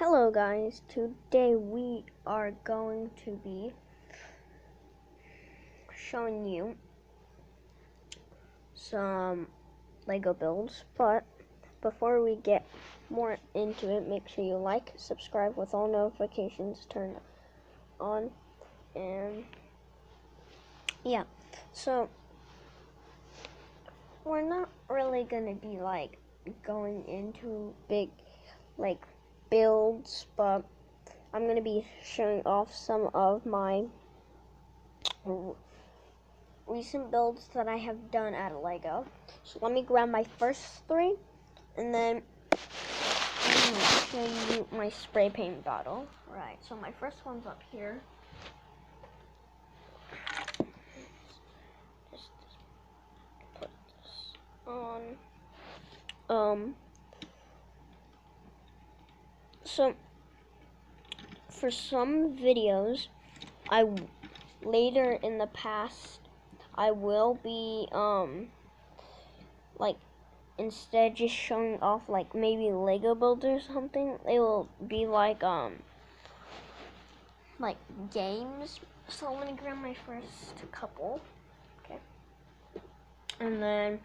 Hello guys, today we are going to be showing you some Lego builds, but before we get more into it, make sure you like, subscribe with all notifications turned on, and yeah, so we're not really going to be going into big builds, but I'm going to be showing off some of my recent builds that I have done at Lego. So let me grab my first three, and then I'm going to show you my spray paint bottle. Right, so my first one's up here. Just put this on. So for some videos, later in the past, I will be instead just showing off maybe Lego builds or something. They will be like games. So let me grab my first couple. Okay. And then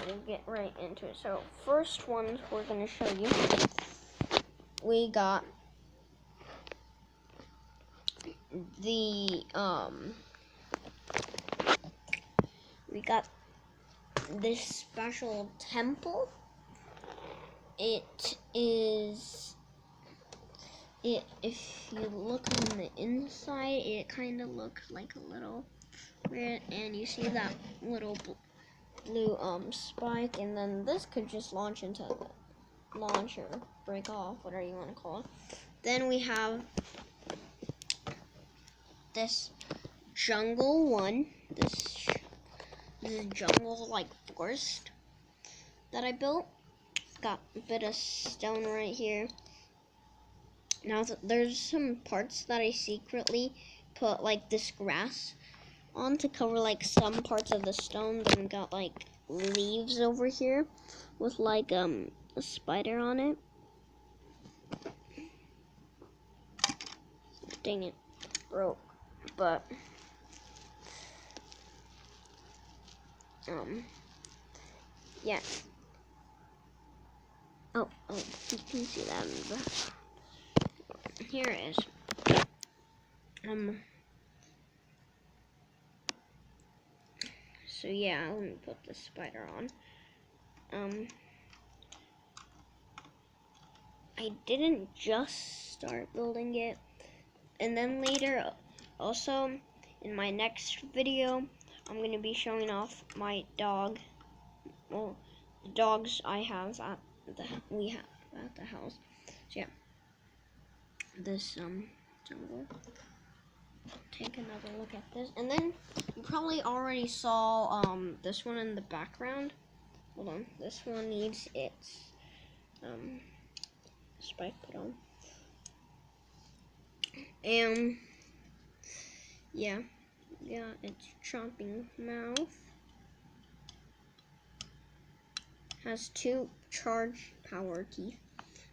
we'll get right into it. So first ones we're gonna show you. We got this special temple. If you look on the inside, it kind of looks like a little weird, and you see that little blue spike, and then this could just launch into the launcher, break off, whatever you want to call it. Then we have this jungle one. This jungle forest that I built. Got a bit of stone right here. Now there's some parts that I secretly put this grass on to cover some parts of the stone. Then got leaves over here with a spider on it. Dang it, broke. But yeah. Oh, you can see that in the, here it is. So yeah, let me put the spider on. I didn't just start building it, and then later, also in my next video, I'm gonna be showing off my dog. Well, the dogs we have at the house. So yeah, this jungle. Take another look at this, and then you probably already saw this one in the background. Hold on, this one needs its spike put on, and yeah, its chomping mouth. Has 2 charge power teeth,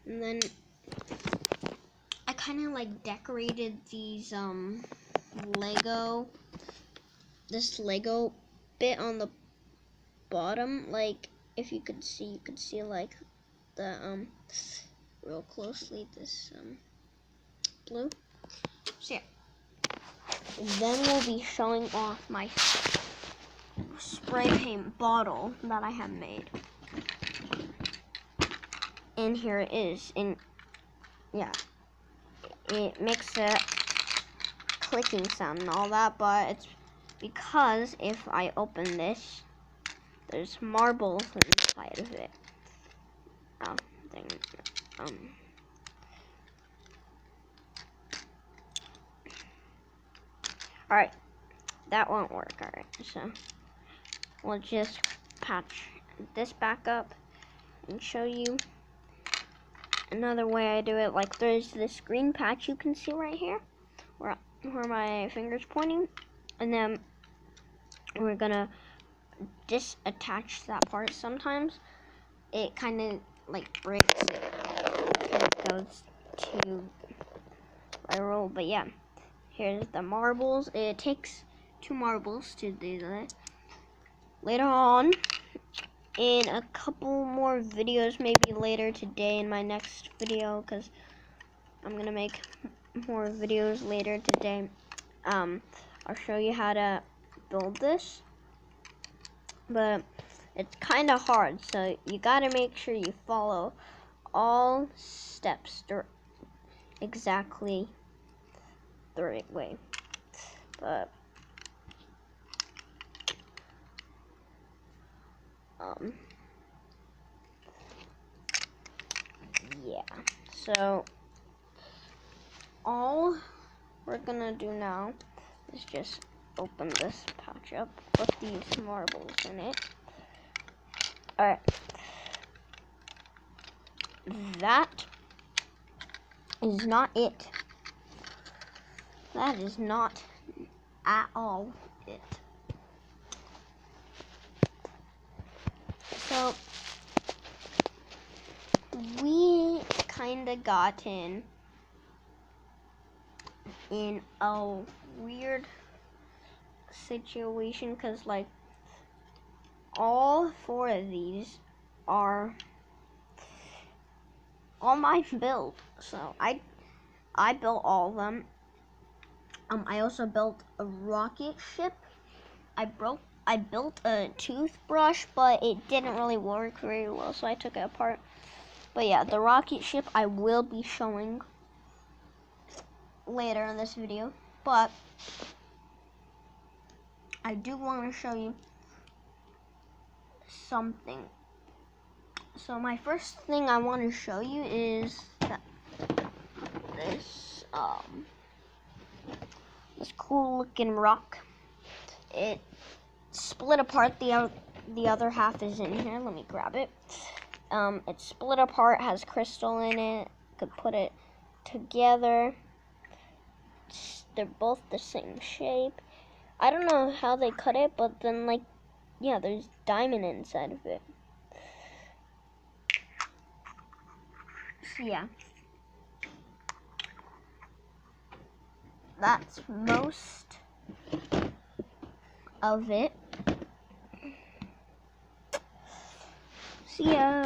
and then I kind of decorated these this Lego bit on the bottom. If you could see, the real closely this blue. So yeah, then we'll be showing off my spray paint bottle that I have made. And here it is. And yeah, it makes a clicking sound and all that, but it's because if I open this, there's marbles inside of it. Oh, dang it. Alright, that won't work. Alright, so we'll just patch this back up and show you another way I do it. There's this green patch you can see right here where my finger's pointing, and then we're gonna disattach that part. Sometimes it kind of breaks, it goes too viral. But yeah, here's the marbles. It takes 2 marbles to do that. Later on, in a couple more videos, maybe later today in my next video, because I'm gonna make more videos later today. I'll show you how to build this, but it's kind of hard, so you gotta make sure you follow all steps exactly the right way. But yeah, so all we're gonna do now is just open this pouch up with these marbles in it. Alright, that is not it. That is not at all it. So we kinda gotten in a weird situation, because like all 4 of these are all my build. So I built all of them. I also built a rocket ship. I built a toothbrush, but it didn't really work very well, so I took it apart. But yeah, the rocket ship I will be showing later in this video. But I do want to show you something. So my first thing I want to show you is this cool looking rock. It split apart. The other half is in here. Let me grab it. It's split apart, has crystal in it. Could put it together. They're both the same shape. I don't know how they cut it, but then like, yeah, there's diamond inside of it. So yeah, that's most of it. See ya.